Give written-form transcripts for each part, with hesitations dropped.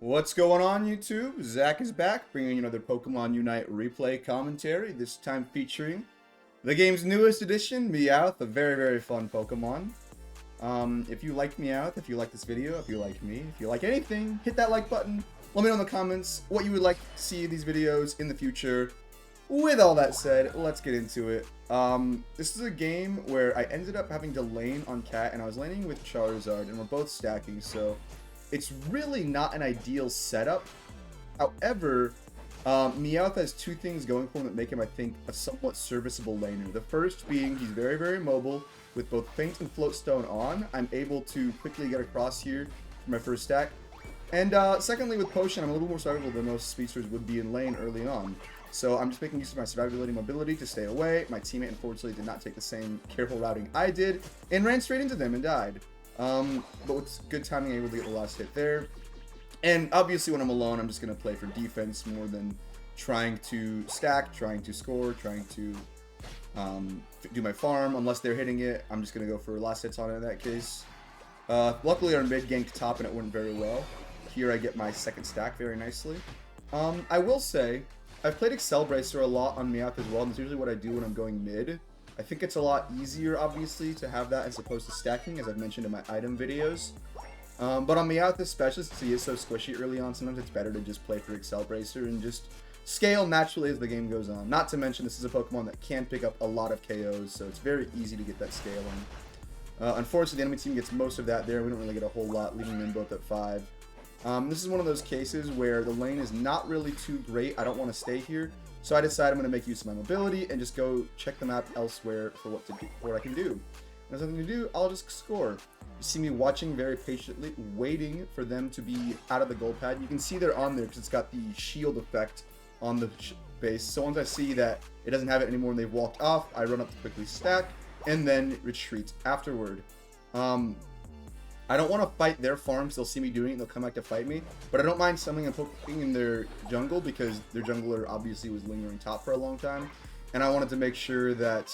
What's going on, YouTube? Zach is back, bringing you another Pokemon Unite replay commentary, this time featuring the game's newest edition, MEOWTH, a very, very fun Pokemon. If you like MEOWTH, if you like this video, if you like me, if you like anything, hit that like button. Let me know in the comments what you would like to see these videos in the future. With all that said, let's get into it. This is a game where I ended up having to lane on Cat, and I was laning with Charizard, and we're both stacking, so it's really not an ideal setup. However, MEOWTH has two things going for him that make him, I think, a somewhat serviceable laner. The first being he's very, very mobile. With both Feint and Float Stone on, I'm able to quickly get across here for my first stack. And secondly, with Potion, I'm a little more survivable than most speedsters would be in lane early on. So I'm just making use of my survivability and mobility to stay away. My teammate, unfortunately, did not take the same careful routing I did and ran straight into them and died. But with good timing, able to get the last hit there. And obviously when I'm alone, I'm just going to play for defense more than trying to stack, trying to score, trying to do my farm. Unless they're hitting it, I'm just going to go for last hits on it in that case. Luckily our mid ganked top and it went very well. Here I get my second stack very nicely. I will say, I've played Excel Bracer a lot on MEOWTH as well, and it's usually what I do when I'm going mid. I think it's a lot easier, obviously, to have that as opposed to stacking, as I've mentioned in my item videos. But on MEOWTH especially, since he is so squishy early on, sometimes it's better to just play for Excel Bracer and just scale naturally as the game goes on. Not to mention, this is a Pokemon that can pick up a lot of KOs, so it's very easy to get that scaling. Unfortunately, the enemy team gets most of that there. We don't really get a whole lot, leaving them both at 5. This is one of those cases where the lane is not really too great. I don't want to stay here. So I decide I'm going to make use of my mobility and just go check the map elsewhere for what I can do. If there's nothing to do, I'll just score. You see me watching very patiently, waiting for them to be out of the goal pad. You can see they're on there because it's got the shield effect on the base. So once I see that it doesn't have it anymore and they've walked off, I run up to quickly stack and then retreat afterward. I don't want to fight their farm because they'll see me doing it and they'll come back to fight me. But I don't mind summoning and poking in their jungle because their jungler obviously was lingering top for a long time. And I wanted to make sure that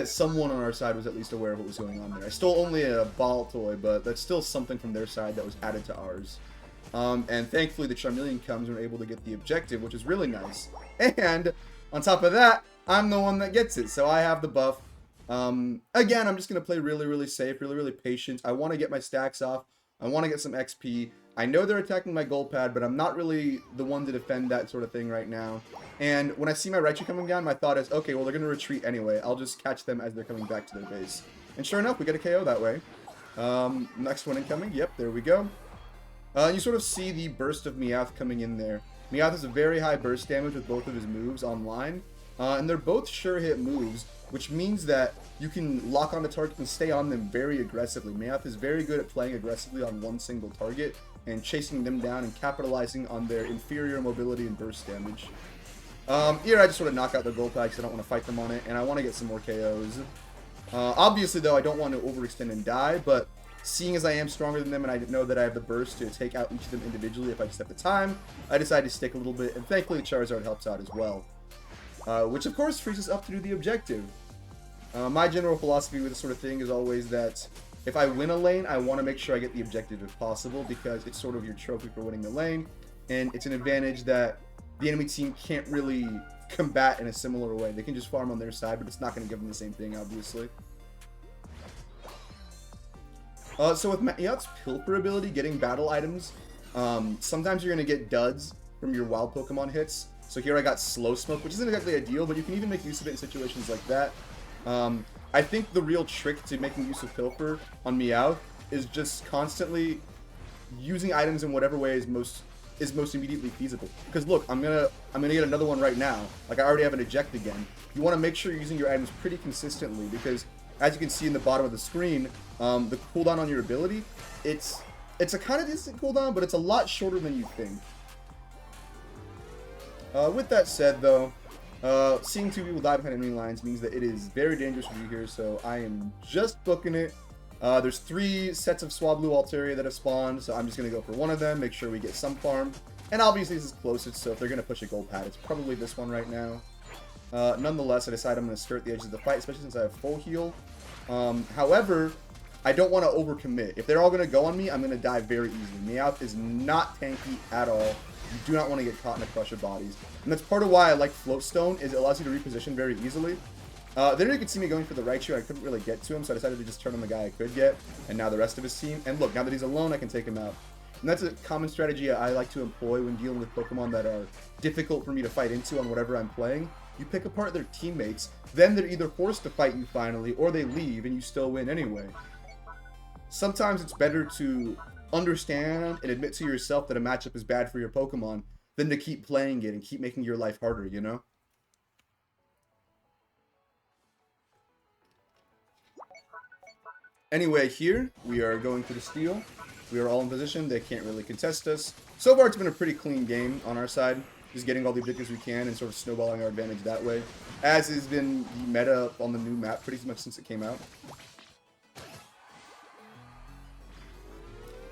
someone on our side was at least aware of what was going on there. I stole only a ball toy, but that's still something from their side that was added to ours. And thankfully the Charmeleon comes and we're able to get the objective, which is really nice. And on top of that, I'm the one that gets it, so I have the buff. Again, I'm just going to play really, really safe, really, really patient. I want to get my stacks off. I want to get some XP. I know they're attacking my gold pad, but I'm not really the one to defend that sort of thing right now. And when I see my Raichu coming down, my thought is, okay, well, they're going to retreat anyway. I'll just catch them as they're coming back to their base. And sure enough, we get a KO that way. Next one incoming. Yep, there we go. You sort of see the burst of MEOWTH coming in there. MEOWTH has a very high burst damage with both of his moves online. And they're both sure hit moves, which means that you can lock on the target and stay on them very aggressively. MEOWTH is very good at playing aggressively on one single target and chasing them down and capitalizing on their inferior mobility and burst damage. Here I just sort of knock out their gold pad because I don't want to fight them on it, and I want to get some more KOs. Obviously, though, I don't want to overextend and die, but seeing as I am stronger than them and I know that I have the burst to take out each of them individually if I just have the time, I decided to stick a little bit, and thankfully the Charizard helps out as well. Which of course frees us up to do the objective. My general philosophy with this sort of thing is always that if I win a lane, I want to make sure I get the objective if possible, because it's sort of your trophy for winning the lane, and it's an advantage that the enemy team can't really combat in a similar way. They can just farm on their side, but it's not going to give them the same thing, obviously. So with MEOWTH's Pilfer ability, getting battle items, sometimes you're going to get duds from your wild Pokemon hits. So here I got Slow Smoke, which isn't exactly ideal, but you can even make use of it in situations like that. I think the real trick to making use of Pilfer on MEOWTH is just constantly using items in whatever way is most immediately feasible. Because look, I'm gonna get another one right now. Like I already have an eject again. You want to make sure you're using your items pretty consistently because, as you can see in the bottom of the screen, the cooldown on your ability, it's a kind of decent cooldown, but it's a lot shorter than you think. With that said, though, seeing two people die behind enemy lines means that it is very dangerous for you here, so I am just booking it. There's 3 sets of Swablu Altaria that have spawned, so I'm just going to go for one of them, make sure we get some farm. And obviously this is closest, so if they're going to push a gold pad, it's probably this one right now. Nonetheless, I decide I'm going to skirt the edges of the fight, especially since I have full heal. However, I don't want to overcommit. If they're all going to go on me, I'm going to die very easily. MEOWTH is not tanky at all. You do not want to get caught in a crush of bodies. And that's part of why I like Floatstone, is it allows you to reposition very easily. There you could see me going for the Raichu. I couldn't really get to him, so I decided to just turn on the guy I could get. And now the rest of his team. And look, now that he's alone, I can take him out. And that's a common strategy I like to employ when dealing with Pokemon that are difficult for me to fight into on whatever I'm playing. You pick apart their teammates, then they're either forced to fight you finally, or they leave and you still win anyway. Sometimes it's better to understand and admit to yourself that a matchup is bad for your Pokemon than to keep playing it and keep making your life harder, you know? Anyway, here we are going for the steal. We are all in position. They can't really contest us. So far, it's been a pretty clean game on our side. Just getting all the objectives we can and sort of snowballing our advantage that way. As has been the meta on the new map pretty much since it came out.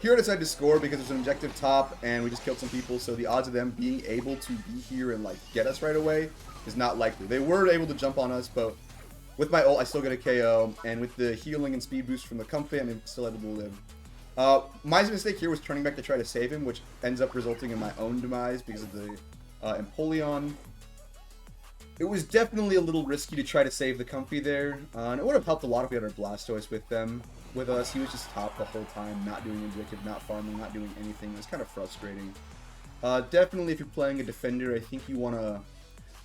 Here I decided to score because there's an objective top and we just killed some people, so the odds of them being able to be here and like get us right away is not likely. They were able to jump on us, but with my ult I still get a KO, and with the healing and speed boost from the Comfy, I'm still able to live. My mistake here was turning back to try to save him, which ends up resulting in my own demise because of the Empoleon. It was definitely a little risky to try to save the Comfy there, and it would have helped a lot if we had our Blastoise with us. He was just top the whole time, not doing objective, not farming, not doing anything. It was kind of frustrating. Definitely if you're playing a defender, I think you want to,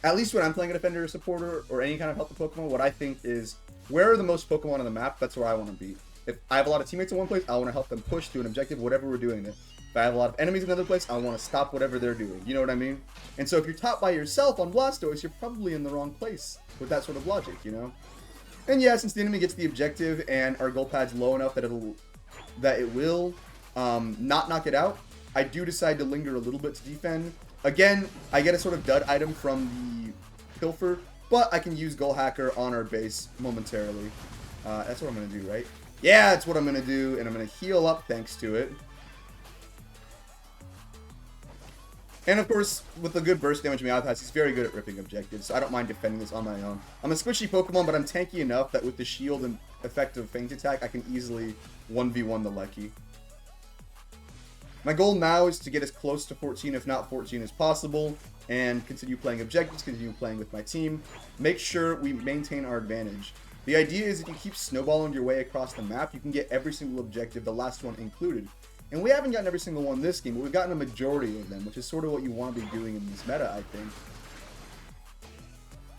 at least when I'm playing a defender or supporter or any kind of healthy Pokemon, what I think is, where are the most Pokemon on the map, that's where I want to be. If I have a lot of teammates in one place, I want to help them push, do an objective, whatever we're doing there. If I have a lot of enemies in another place, I want to stop whatever they're doing. You know what I mean? And so if you're top by yourself on Blastoise, you're probably in the wrong place with that sort of logic, you know? And yeah, since the enemy gets the objective and our goal pad's low enough that it will not knock it out, I do decide to linger a little bit to defend. Again, I get a sort of dud item from the Pilfer, but I can use Goal Hacker on our base momentarily. That's what I'm going to do, right? Yeah, that's what I'm going to do, and I'm going to heal up thanks to it. And of course, with the good burst damage MEOWTH has, he's very good at ripping objectives, so I don't mind defending this on my own. I'm a squishy Pokemon, but I'm tanky enough that with the shield and effective feint attack, I can easily 1v1 the Lecky. My goal now is to get as close to 14, if not 14, as possible, and continue playing objectives, continue playing with my team. Make sure we maintain our advantage. The idea is if you keep snowballing your way across the map, you can get every single objective, the last one included. And we haven't gotten every single one this game, but we've gotten a majority of them, which is sort of what you want to be doing in this meta, I think.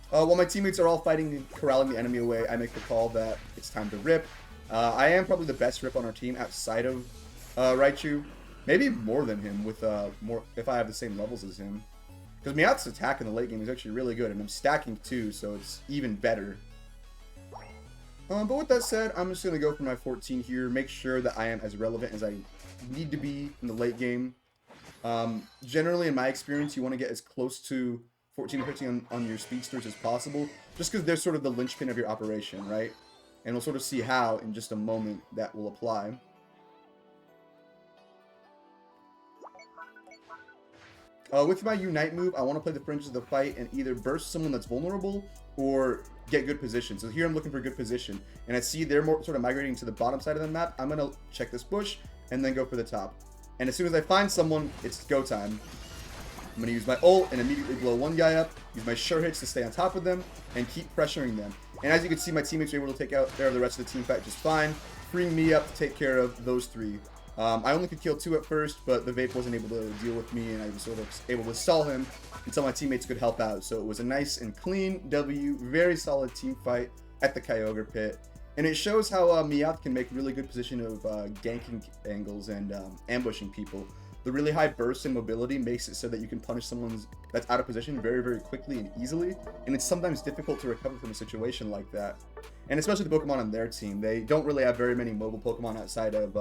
While my teammates are all fighting and corralling the enemy away, I make the call that it's time to rip. I am probably the best rip on our team outside of Raichu. Maybe more than him, with more if I have the same levels as him. Because MEOWTH's attack in the late game is actually really good, and I'm stacking too, so it's even better. But with that said, I'm just going to go for my 14 here, make sure that I am as relevant as I need to be in the late game. Generally, in my experience, you want to get as close to 14 or 15 on your speedsters as possible, just because they're sort of the linchpin of your operation, right? And we'll sort of see how in just a moment that will apply. With my Unite move, I want to play the fringes of the fight and either burst someone that's vulnerable or get good position. So here I'm looking for good position, and I see they're more sort of migrating to the bottom side of the map. I'm going to check this bush and then go for the top. And as soon as I find someone, it's go time. I'm going to use my ult and immediately blow one guy up, use my sure hits to stay on top of them, and keep pressuring them. And as you can see, my teammates were able to take out the rest of the team fight just fine, freeing me up to take care of those three. I only could kill two at first, but the Vape wasn't able to deal with me, and I was sort of able to stall him until my teammates could help out. So it was a nice and clean W, very solid team fight at the Kyogre pit. And it shows how MEOWTH can make really good position of ganking angles and ambushing people. The really high burst and mobility makes it so that you can punish someone that's out of position very, very quickly and easily. And it's sometimes difficult to recover from a situation like that. And especially the Pokemon on their team. They don't really have very many mobile Pokemon outside of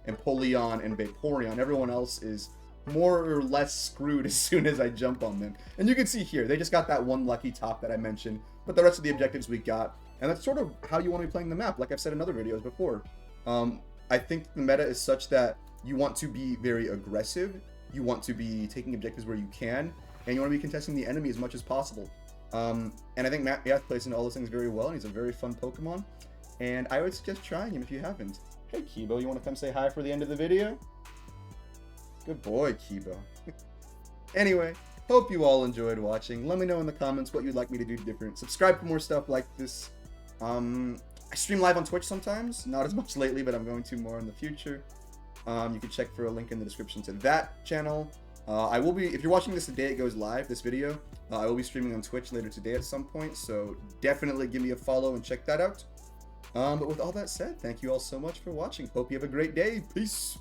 Empoleon and Vaporeon. Everyone else is more or less screwed as soon as I jump on them. And you can see here, they just got that one lucky top that I mentioned. But the rest of the objectives we got. And that's sort of how you want to be playing the map, like I've said in other videos before. I think the meta is such that you want to be very aggressive, you want to be taking objectives where you can, and you want to be contesting the enemy as much as possible. And I think MEOWTH plays into all those things very well, and he's a very fun Pokemon, and I would suggest trying him if you haven't. Hey, Kibo, you want to come say hi for the end of the video? Good boy, Kibo. Anyway, hope you all enjoyed watching. Let me know in the comments what you'd like me to do different. Subscribe for more stuff like this. I stream live on Twitch sometimes. Not as much lately, but I'm going to more in the future. You can check for a link in the description to that channel. I will be, if you're watching this the day it goes live, this video, I will be streaming on Twitch later today at some point, so definitely give me a follow and check that out. But with all that said, thank you all so much for watching. Hope you have a great day. Peace.